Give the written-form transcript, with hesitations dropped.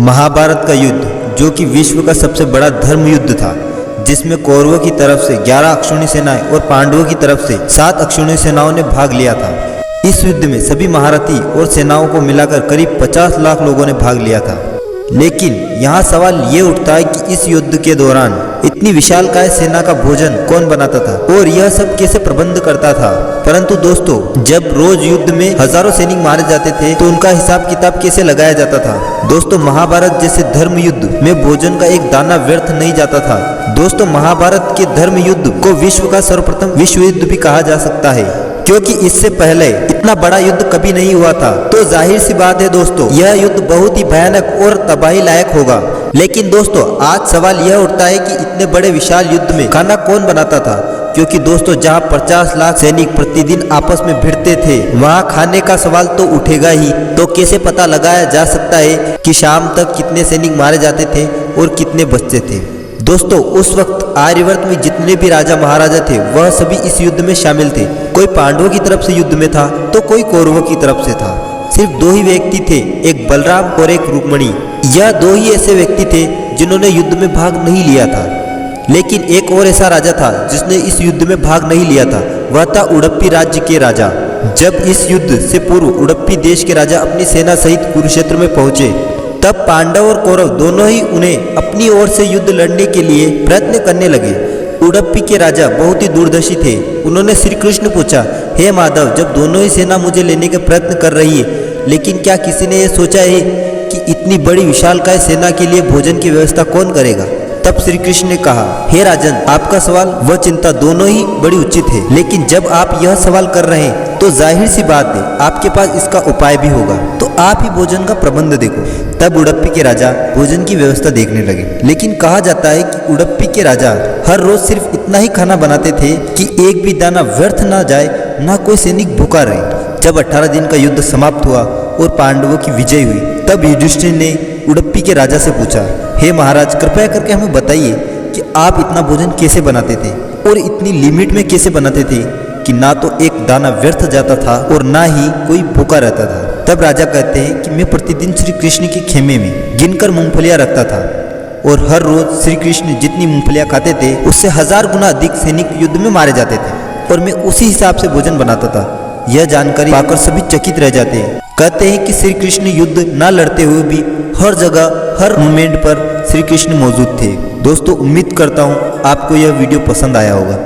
महाभारत का युद्ध, जो कि विश्व का सबसे बड़ा धर्म युद्ध था, जिसमें कौरवों की तरफ से 11 अक्षौणी सेनाएं और पांडवों की तरफ से 7 अक्षौणी सेनाओं ने भाग लिया था। इस युद्ध में सभी महारथी और सेनाओं को मिलाकर करीब 50 लाख लोगों ने भाग लिया था। लेकिन यहाँ सवाल ये उठता है कि इस युद्ध के दौरान इतनी विशालकाय सेना का भोजन कौन बनाता था और यह सब कैसे प्रबंध करता था। परंतु दोस्तों, जब रोज युद्ध में हजारों सैनिक मारे जाते थे तो उनका हिसाब किताब कैसे लगाया जाता था। दोस्तों, महाभारत जैसे धर्म युद्ध में भोजन का एक दाना व्यर्थ नहीं जाता था। दोस्तों, महाभारत के धर्म युद्ध को विश्व का सर्वप्रथम विश्व युद्ध भी कहा जा सकता है, क्योंकि इससे पहले इतना बड़ा युद्ध कभी नहीं हुआ था। तो जाहिर सी बात है दोस्तों, यह युद्ध बहुत ही भयानक और तबाही लायक होगा। लेकिन दोस्तों, आज सवाल यह उठता है कि इतने बड़े विशाल युद्ध में खाना कौन बनाता था, क्योंकि दोस्तों जहां 50 लाख सैनिक प्रतिदिन आपस में भिड़ते थे, वहां खाने का सवाल तो उठेगा ही। तो कैसे पता लगाया जा सकता है कि शाम तक कितने सैनिक मारे जाते थे और कितने बचते थे। दोस्तों, उस वक्त आर्यवर्त में जितने भी राजा महाराजा थे वह सभी इस युद्ध में शामिल थे। कोई पांडवों की तरफ से युद्ध में था तो कोई कौरवों की तरफ से था। सिर्फ दो ही व्यक्ति थे, एक बलराम और एक रुक्मणी। यह दो ही ऐसे व्यक्ति थे जिन्होंने युद्ध में भाग नहीं लिया था। लेकिन एक और ऐसा राजा था जिसने इस युद्ध में भाग नहीं लिया था, वह था उडुपी राज्य के राजा। जब इस युद्ध से पूर्व उडुपी देश के राजा अपनी सेना सहित कुरुक्षेत्र में पहुंचे, तब पांडव और कौरव दोनों ही उन्हें अपनी ओर से युद्ध लड़ने के लिए प्रयत्न करने लगे। उडुपी के राजा बहुत ही दूरदर्शी थे। उन्होंने श्री कृष्ण पूछा, हे माधव, जब दोनों ही सेना मुझे लेने के प्रयत्न कर रही है, लेकिन क्या किसी ने यह सोचा है कि इतनी बड़ी विशालकाय सेना के लिए भोजन की व्यवस्था कौन करेगा। तब श्री कृष्ण ने कहा, हे राजन, आपका सवाल व चिंता दोनों ही बड़ी उचित है। लेकिन जब आप यह सवाल कर रहे हैं तो जाहिर सी बात है आपके पास इसका उपाय भी होगा। तो आप ही भोजन का प्रबंध देखो। तब उडुपी के राजा भोजन की व्यवस्था देखने लगे। लेकिन कहा जाता है कि उडुपी के राजा हर रोज सिर्फ इतना ही खाना बनाते थे कि एक भी दाना व्यर्थ ना जाए, ना कोई सैनिक भूखा रहे। जब 18 दिन का युद्ध समाप्त हुआ और पांडवों की विजय हुई, तब युधिष्ठिर ने उडुपी के राजा से पूछा, हे महाराज, कृपया करके हमें बताइए कि आप इतना भोजन कैसे बनाते थे और इतनी लिमिट में कैसे बनाते थे कि ना तो एक दाना व्यर्थ जाता था और ना ही कोई भूखा रहता था। तब राजा कहते हैं कि मैं प्रतिदिन श्री कृष्ण के खेमे में गिनकर मूंगफलियां रखता था और हर रोज श्री कृष्ण जितनी मूंगफलियां खाते थे उससे 1000 गुना अधिक सैनिक युद्ध में मारे जाते थे और मैं उसी हिसाब से भोजन बनाता था। यह जानकारी पाकर सभी चकित रह जाते हैं। कहते हैं कि श्री कृष्ण युद्ध न लड़ते हुए भी हर जगह हर मोमेंट पर श्री कृष्ण मौजूद थे। दोस्तों, उम्मीद करता हूँ आपको यह वीडियो पसंद आया होगा।